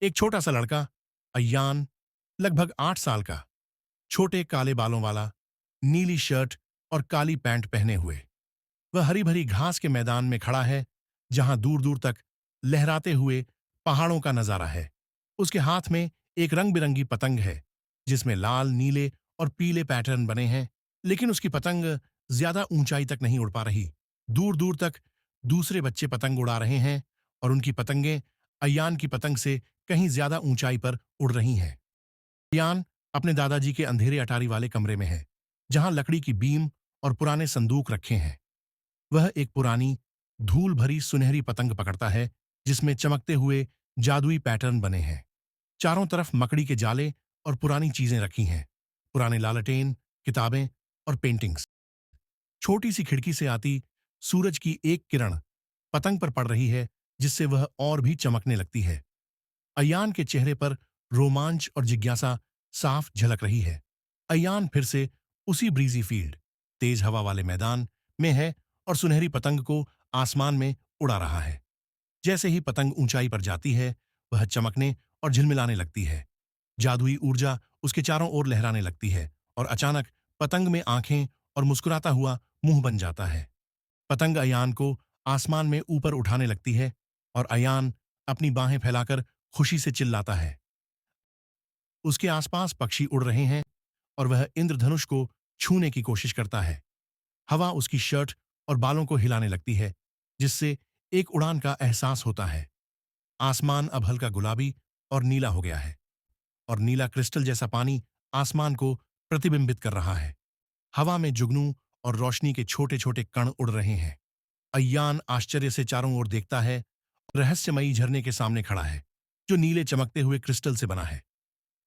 एक छोटा सा लड़का, अय्यान, लगभग 8 साल का, छोटे काले बालों वाला, नीली शर्ट और काली पैंट पहने हुए, वह हरी भरी घास के मैदान में खड़ा है, जहां दूर दूर तक लहराते हुए पहाड़ों का नजारा है। उसके हाथ में एक रंग बिरंगी पतंग है, जिसमें लाल, नीले और पीले पैटर्न बने हैं, लेकिन उसकी पतंग ज्यादा ऊंचाई तक नहीं उड़ पा रही। दूर दूर तक दूसरे बच्चे पतंग उड़ा रहे हैं, और उनकी पतंगें अयान की पतंग से कहीं ज्यादा ऊंचाई पर उड़ रही हैं। अयान अपने दादाजी के अंधेरे अटारी वाले कमरे में है, जहां लकड़ी की बीम और पुराने संदूक रखे हैं। वह एक पुरानी, धूल भरी सुनहरी पतंग पकड़ता है, जिसमें चमकते हुए जादुई पैटर्न बने हैं। चारों तरफ मकड़ी के जाले और पुरानी चीजें रखी हैं, पुराने लालटेन, किताबें और पेंटिंग्स। छोटी सी खिड़की से आती सूरज की एक किरण पतंग पर पड़ रही है, जिससे वह और भी चमकने लगती है। अयान के चेहरे पर रोमांच और जिज्ञासा साफ झलक रही है। अयान फिर से उसी ब्रीजी फील्ड, तेज हवा वाले मैदान में है, और सुनहरी पतंग को आसमान में उड़ा रहा है। जैसे ही पतंग ऊंचाई पर जाती है, वह चमकने और झिलमिलाने लगती है। जादुई ऊर्जा उसके चारों ओर लहराने लगती है, और अचानक पतंग में आंखें और मुस्कुराता हुआ मुंह बन जाता है। पतंग अयान को आसमान में ऊपर उठाने लगती है, और अयान अपनी बाहें फैलाकर खुशी से चिल्लाता है। उसके आसपास पक्षी उड़ रहे हैं, और वह इंद्रधनुष को छूने की कोशिश करता है। हवा उसकी शर्ट और बालों को हिलाने लगती है, जिससे एक उड़ान का एहसास होता है। आसमान अब हल्का गुलाबी और नीला हो गया है, और नीला क्रिस्टल जैसा पानी आसमान को प्रतिबिंबित कर रहा है। हवा में जुगनू और रोशनी के छोटे छोटे कण उड़ रहे हैं। अय्यान आश्चर्य से चारों ओर देखता है, रहस्यमयी झरने के सामने खड़ा है, जो नीले चमकते हुए क्रिस्टल से बना है।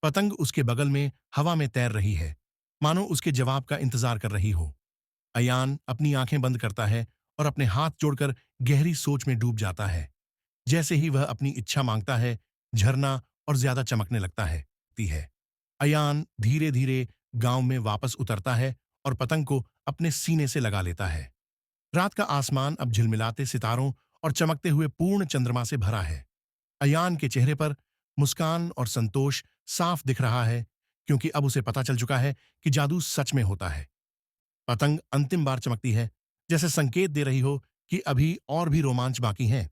पतंग उसके बगल में हवा में तैर रही है, मानो उसके जवाब का इंतजार कर रही हो। अयान अपनी आंखें बंद करता है और अपने हाथ जोड़कर गहरी सोच में डूब जाता है। जैसे ही वह अपनी इच्छा मांगता है, झरना और ज्यादा चमकने लगता है। ती है अयान धीरे धीरे गांव में वापस उतरता है, और पतंग को अपने सीने से लगा लेता है। रात का आसमान अब झिलमिलाते सितारों और चमकते हुए पूर्ण चंद्रमा से भरा है। अयान के चेहरे पर मुस्कान और संतोष साफ दिख रहा है, क्योंकि अब उसे पता चल चुका है कि जादू सच में होता है। पतंग अंतिम बार चमकती है, जैसे संकेत दे रही हो कि अभी और भी रोमांच बाकी हैं।